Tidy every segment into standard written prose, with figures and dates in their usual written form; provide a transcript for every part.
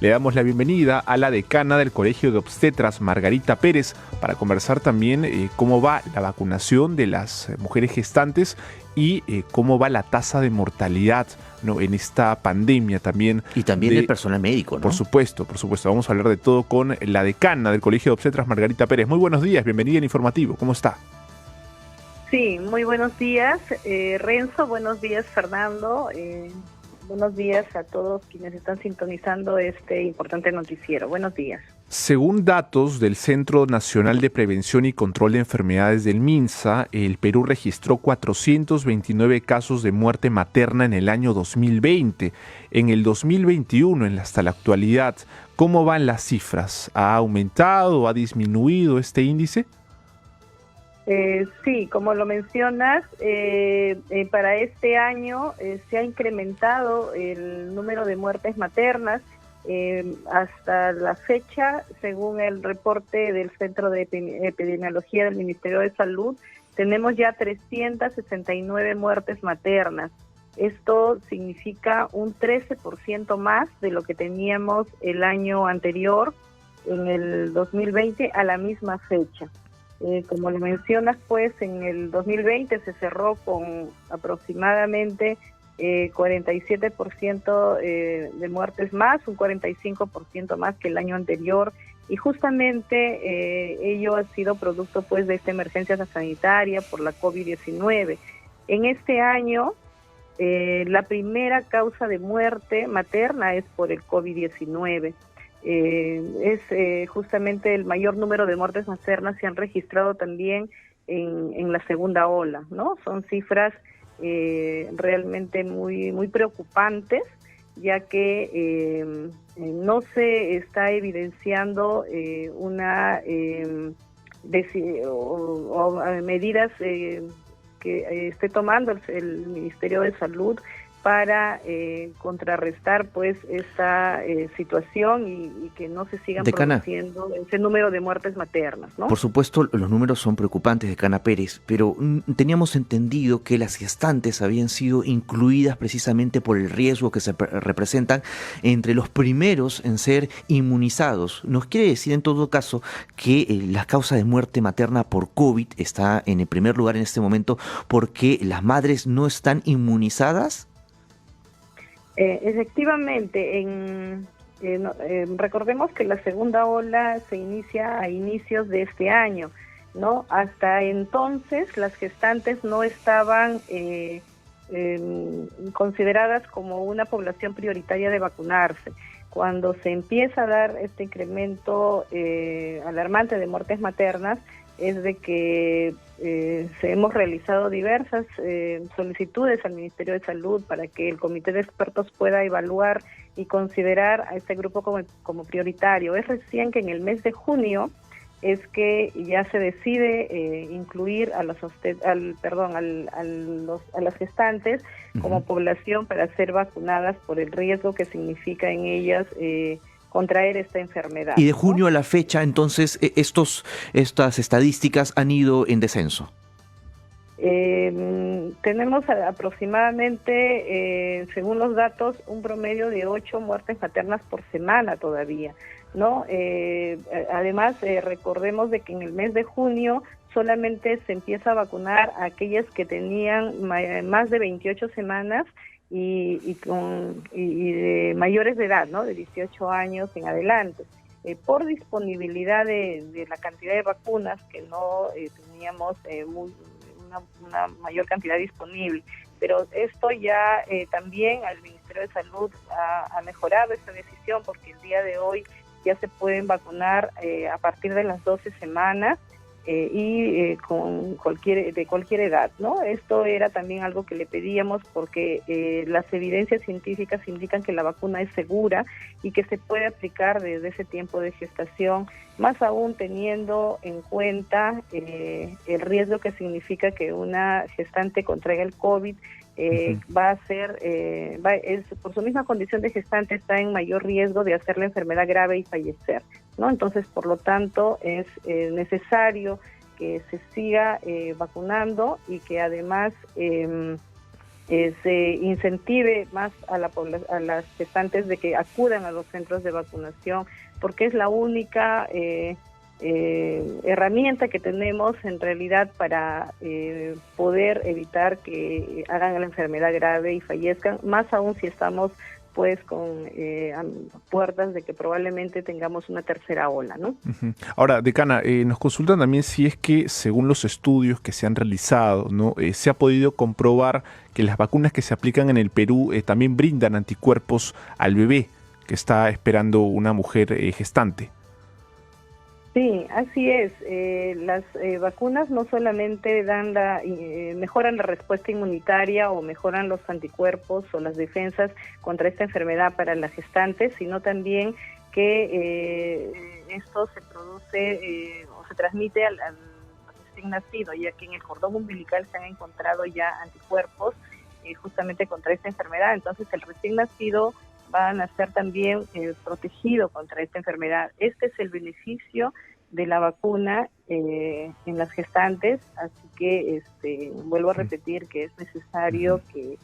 Le damos la bienvenida a la decana del Colegio de Obstetras, Margarita Pérez, para conversar también cómo va la vacunación de las mujeres gestantes y cómo va la tasa de mortalidad, ¿no?, en esta pandemia también. Y también del personal médico, ¿no? Por supuesto. Vamos a hablar de todo con la decana del Colegio de Obstetras, Margarita Pérez. Muy buenos días, bienvenida en Informativo. ¿Cómo está? Sí, muy buenos días, Renzo. Buenos días, Fernando. Buenos días a todos quienes están sintonizando este importante noticiero. Buenos días. Según datos del Centro Nacional de Prevención y Control de Enfermedades del MINSA, el Perú registró 429 casos de muerte materna en el año 2020. En el 2021, hasta la actualidad, ¿cómo van las cifras? ¿Ha aumentado, ha disminuido este índice? Sí, como lo mencionas, para este año se ha incrementado el número de muertes maternas. Hasta la fecha, según el reporte del Centro de Epidemiología del Ministerio de Salud, tenemos ya 369 muertes maternas. Esto significa un 13% más de lo que teníamos el año anterior, en el 2020, a la misma fecha. Como lo mencionas, pues en el 2020 se cerró con aproximadamente 47% de muertes más, un 45% más que el año anterior, y justamente ello ha sido producto pues de esta emergencia sanitaria por la COVID-19. En este año, la primera causa de muerte materna es por el COVID-19. Justamente el mayor número de muertes maternas se han registrado también en la segunda ola, ¿no? Son cifras realmente muy preocupantes, ya que no se está evidenciando medidas que esté tomando el Ministerio de Salud para contrarrestar pues esta situación y que no se sigan Decana, produciendo ese número de muertes maternas, ¿no? por supuesto, los números son preocupantes, decana Pérez, pero teníamos entendido que las gestantes habían sido incluidas precisamente por el riesgo que se representan entre los primeros en ser inmunizados. ¿Nos quiere decir en todo caso que la causa de muerte materna por COVID está en el primer lugar en este momento porque las madres no están inmunizadas? Efectivamente, recordemos que la segunda ola se inicia a inicios de este año, ¿no? Hasta entonces las gestantes no estaban consideradas como una población prioritaria de vacunarse. Cuando se empieza a dar este incremento alarmante de muertes maternas, es de que hemos realizado diversas solicitudes al Ministerio de Salud para que el Comité de Expertos pueda evaluar y considerar a este grupo como prioritario. Es recién que en el mes de junio es que ya se decide incluir a las gestantes como población para ser vacunadas por el riesgo que significa en ellas contraer esta enfermedad. Y de junio a la fecha, entonces, estas estadísticas han ido en descenso. Tenemos aproximadamente, según los datos, un promedio de 8 muertes maternas por semana todavía, ¿no? Además, recordemos de que en el mes de junio solamente se empieza a vacunar a aquellas que tenían más de 28 semanas y de mayores de edad, ¿no? De 18 años en adelante. Por disponibilidad de la cantidad de vacunas, que no teníamos una mayor cantidad disponible. Pero esto ya también al Ministerio de Salud ha mejorado esta decisión, porque el día de hoy ya se pueden vacunar a partir de las 12 semanas con cualquier edad, ¿no? Esto era también algo que le pedíamos porque las evidencias científicas indican que la vacuna es segura y que se puede aplicar desde ese tiempo de gestación, más aún teniendo en cuenta el riesgo que significa que una gestante contraiga el COVID. Va a ser, por su misma condición de gestante, está en mayor riesgo de hacer la enfermedad grave y fallecer, ¿no? Entonces, por lo tanto, es necesario que se siga vacunando y que además se incentive más a las gestantes de que acudan a los centros de vacunación, porque es la única herramienta que tenemos en realidad para poder evitar que hagan la enfermedad grave y fallezcan, más aún si estamos pues con puertas de que probablemente tengamos una tercera ola, ¿no? Uh-huh. Ahora, decana, nos consultan también si es que según los estudios que se han realizado, ¿no? Se ha podido comprobar que las vacunas que se aplican en el Perú también brindan anticuerpos al bebé que está esperando una mujer gestante. Sí, así es. Las vacunas no solamente dan mejoran la respuesta inmunitaria o mejoran los anticuerpos o las defensas contra esta enfermedad para las gestantes, sino también que esto se produce o se transmite al recién nacido, ya que en el cordón umbilical se han encontrado ya anticuerpos justamente contra esta enfermedad. Entonces el recién nacido va a nacer también protegido contra esta enfermedad. Este es el beneficio de la vacuna en las gestantes, así que vuelvo a repetir que es necesario que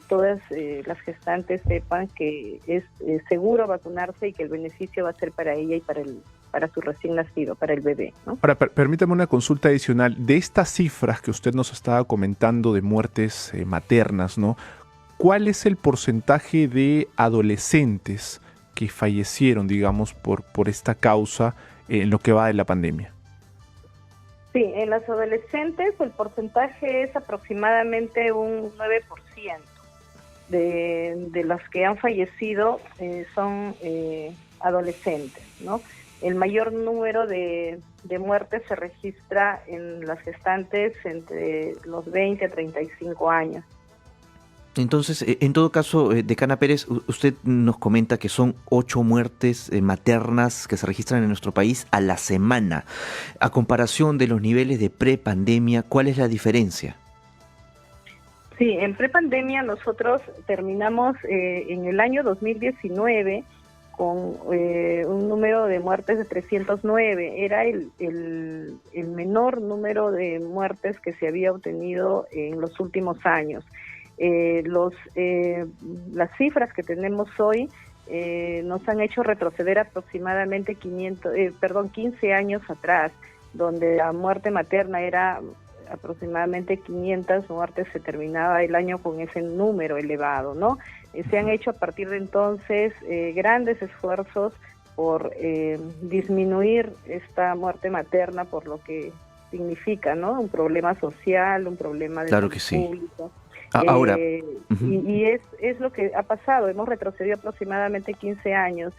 todas las gestantes sepan que es seguro vacunarse y que el beneficio va a ser para ella y para su recién nacido, para el bebé, ¿no? Ahora, permítame una consulta adicional. De estas cifras que usted nos estaba comentando de muertes maternas, ¿no? ¿Cuál es el porcentaje de adolescentes que fallecieron, digamos, por esta causa en lo que va de la pandemia? Sí, en las adolescentes el porcentaje es aproximadamente un 9% de las que han fallecido son adolescentes, ¿no? El mayor número de muertes se registra en las gestantes entre los 20 a 35 años. Entonces, en todo caso, decana Pérez, usted nos comenta que son 8 muertes maternas que se registran en nuestro país a la semana. A comparación de los niveles de prepandemia, ¿cuál es la diferencia? Sí, en prepandemia nosotros terminamos en el año 2019 con un número de muertes de 309. Era el menor número de muertes que se había obtenido en los últimos años. Las cifras que tenemos hoy nos han hecho retroceder aproximadamente 15 años atrás, donde la muerte materna era aproximadamente 500 muertes, se terminaba el año con ese número elevado, ¿no? Se han hecho a partir de entonces grandes esfuerzos por disminuir esta muerte materna, por lo que significa, ¿no? Un problema social, un problema de salud pública. Ahora, y es lo que ha pasado. Hemos retrocedido aproximadamente 15 años.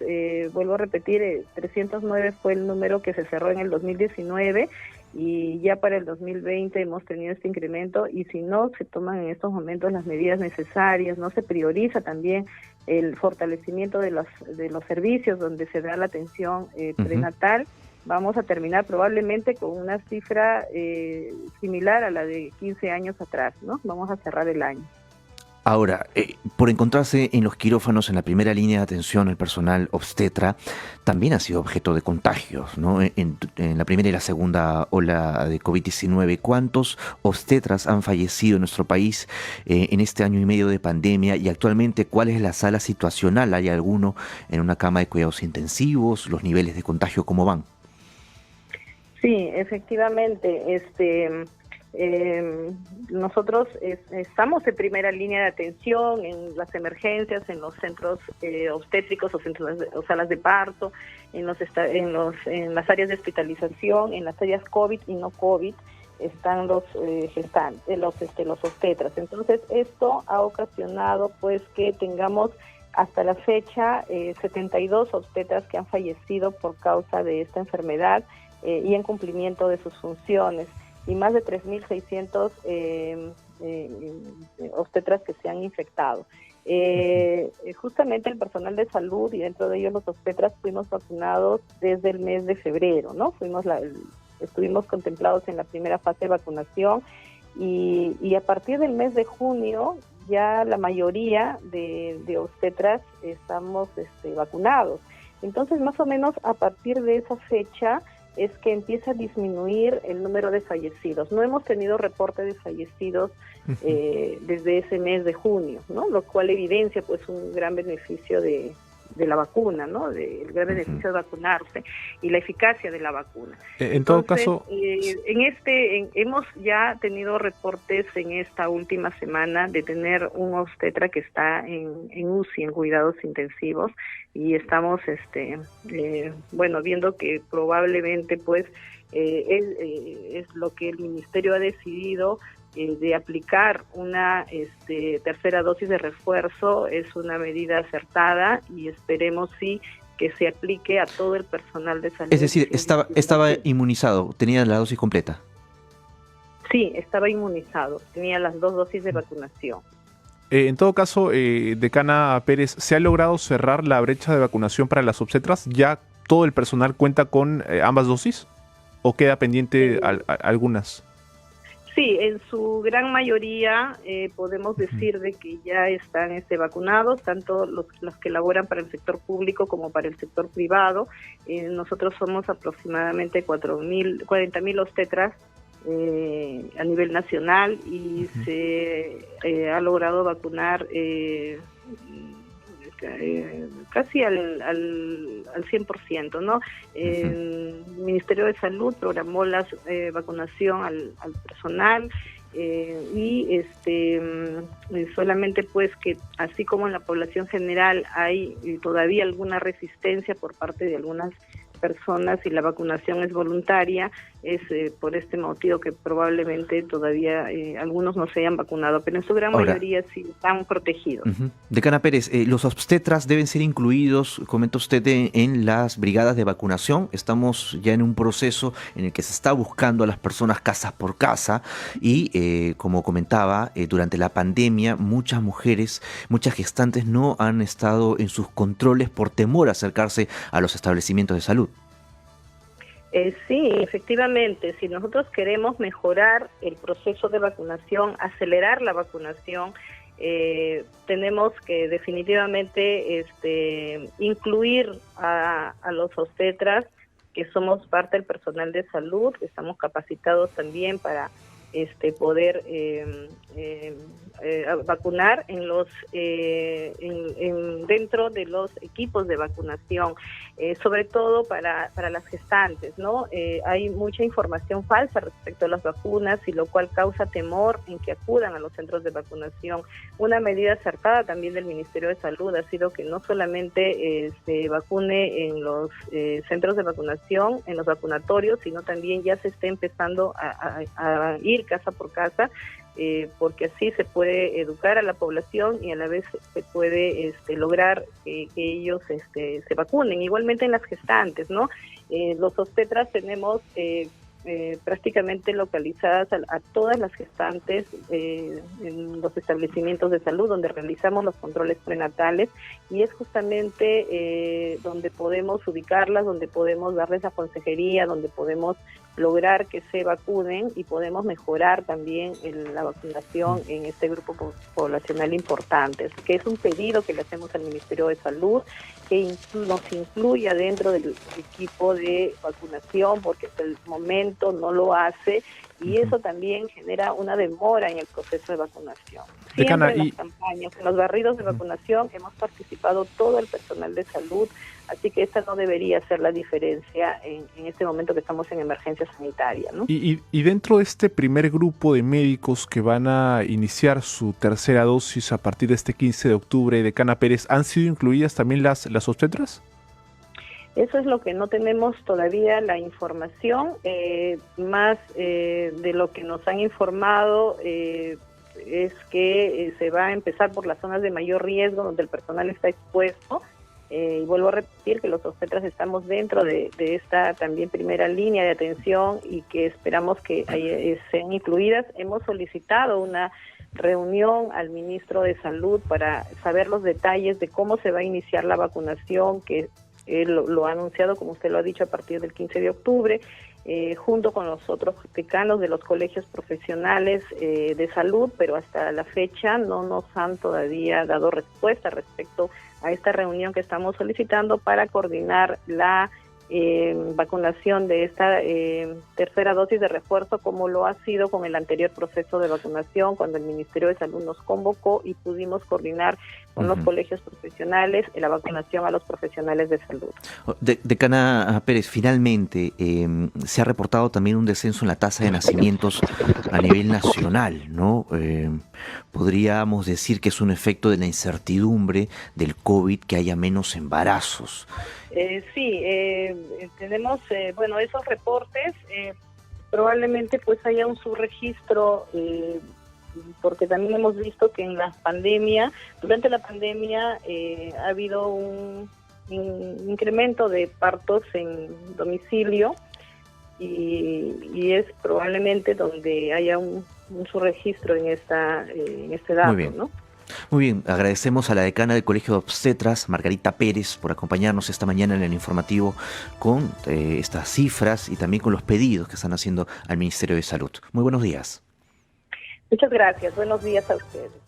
Vuelvo a repetir, 309 fue el número que se cerró en el 2019 y ya para el 2020 hemos tenido este incremento, y si no se toman en estos momentos las medidas necesarias, no se prioriza también el fortalecimiento de los servicios donde se da la atención prenatal, vamos a terminar probablemente con una cifra similar a la de 15 años atrás, ¿no? Vamos a cerrar el año. Ahora, por encontrarse en los quirófanos en la primera línea de atención, el personal obstetra también ha sido objeto de contagios, ¿no? En la primera y la segunda ola de COVID-19, ¿cuántos obstetras han fallecido en nuestro país en este año y medio de pandemia? Y actualmente, ¿cuál es la sala situacional? ¿Hay alguno en una cama de cuidados intensivos? ¿Los niveles de contagio cómo van? Sí, efectivamente, nosotros estamos en primera línea de atención en las emergencias, en los centros obstétricos o salas de parto, en las áreas de hospitalización, en las áreas COVID y no COVID están los gestantes, los obstetras. Entonces esto ha ocasionado pues que tengamos hasta la fecha 72 obstetras que han fallecido por causa de esta enfermedad y en cumplimiento de sus funciones, y más de 3.600 obstetras que se han infectado. Justamente el personal de salud, y dentro de ellos los obstetras, fuimos vacunados desde el mes de febrero, ¿no? Estuvimos contemplados en la primera fase de vacunación, y a partir del mes de junio ya la mayoría de obstetras estamos vacunados. Entonces, más o menos a partir de esa fecha es que empieza a disminuir el número de fallecidos. No hemos tenido reporte de fallecidos desde ese mes de junio, ¿no? Lo cual evidencia pues un gran beneficio de la vacuna, ¿no? El gran beneficio de vacunarse y la eficacia de la vacuna. En todo caso, hemos ya tenido reportes en esta última semana de tener un obstetra que está en UCI, en cuidados intensivos, y estamos viendo que probablemente pues es lo que el ministerio ha decidido de aplicar una tercera dosis de refuerzo. Es una medida acertada y esperemos sí que se aplique a todo el personal de salud. Es decir, estaba inmunizado, tenía la dosis completa. Sí, estaba inmunizado, tenía las 2 dosis de vacunación. En todo caso, decana Pérez, ¿se ha logrado cerrar la brecha de vacunación para las obstetras? ¿Ya todo el personal cuenta con ambas dosis? ¿O queda pendiente algunas? Sí, en su gran mayoría podemos decir de que ya están vacunados, tanto los que laboran para el sector público como para el sector privado. Nosotros somos aproximadamente 40.000 obstetras a nivel nacional y se ha logrado vacunar casi al 100%, ¿no? El Ministerio de Salud programó la vacunación al personal y solamente pues que así como en la población general hay todavía alguna resistencia por parte de algunas personas y la vacunación es voluntaria, es por este motivo que probablemente todavía algunos no se hayan vacunado, pero en su gran mayoría sí están protegidos. Decana Pérez, los obstetras deben ser incluidos, comenta usted, en las brigadas de vacunación. Estamos ya en un proceso en el que se está buscando a las personas casa por casa y, como comentaba, durante la pandemia muchas mujeres, muchas gestantes no han estado en sus controles por temor a acercarse a los establecimientos de salud. Sí, efectivamente, si nosotros queremos mejorar el proceso de vacunación, acelerar la vacunación, tenemos que definitivamente incluir a los obstetras, que somos parte del personal de salud, que estamos capacitados también para poder vacunar en los dentro de los equipos de vacunación, sobre todo para las gestantes, ¿no? Hay mucha información falsa respecto a las vacunas y lo cual causa temor en que acudan a los centros de vacunación. Una medida acertada también del Ministerio de Salud ha sido que no solamente se vacune en los centros de vacunación, en los vacunatorios, sino también ya se esté empezando a ir casa por casa, porque así se puede educar a la población y a la vez se puede lograr que ellos se vacunen. Igualmente en las gestantes, ¿no? Los obstetras tenemos prácticamente localizadas a todas las gestantes en los establecimientos de salud donde realizamos los controles prenatales, y es justamente donde podemos ubicarlas, donde podemos darles la consejería, donde podemos lograr que se vacunen y podemos mejorar también la vacunación en este grupo poblacional importante, que es un pedido que le hacemos al Ministerio de Salud, que nos incluya dentro del equipo de vacunación, porque hasta el momento no lo hace, y eso también genera una demora en el proceso de vacunación. Siempre en las campañas, en los barridos de vacunación hemos participado todo el personal de salud, así que esta no debería ser la diferencia en este momento que estamos en emergencia sanitaria, ¿no? Y dentro de este primer grupo de médicos que van a iniciar su tercera dosis a partir de este 15 de octubre, decana Pérez, ¿han sido incluidas también las obstetras? Eso es lo que no tenemos todavía la información, más de lo que nos han informado es que se va a empezar por las zonas de mayor riesgo donde el personal está expuesto, y vuelvo a repetir que los obstetras estamos dentro de esta también primera línea de atención y que esperamos que sean incluidas. Hemos solicitado una reunión al ministro de Salud para saber los detalles de cómo se va a iniciar la vacunación, que él lo ha anunciado, como usted lo ha dicho, a partir del 15 de octubre, junto con los otros decanos de los colegios profesionales de salud, pero hasta la fecha no nos han todavía dado respuesta respecto a esta reunión que estamos solicitando para coordinar la vacunación de esta tercera dosis de refuerzo, como lo ha sido con el anterior proceso de vacunación, cuando el Ministerio de Salud nos convocó y pudimos coordinar con los colegios profesionales la vacunación a los profesionales de salud. Decana Pérez, finalmente se ha reportado también un descenso en la tasa de nacimientos a nivel nacional, ¿no? Podríamos decir que es un efecto de la incertidumbre del COVID, que haya menos embarazos. Sí, tenemos, bueno, esos reportes, probablemente pues haya un subregistro, porque también hemos visto que durante la pandemia ha habido un incremento de partos en domicilio y es probablemente donde haya un subregistro en este dato. Muy bien. ¿No? Muy bien, agradecemos a la decana del Colegio de Obstetras, Margarita Pérez, por acompañarnos esta mañana en el informativo con estas cifras y también con los pedidos que están haciendo al Ministerio de Salud. Muy buenos días. Muchas gracias, buenos días a ustedes.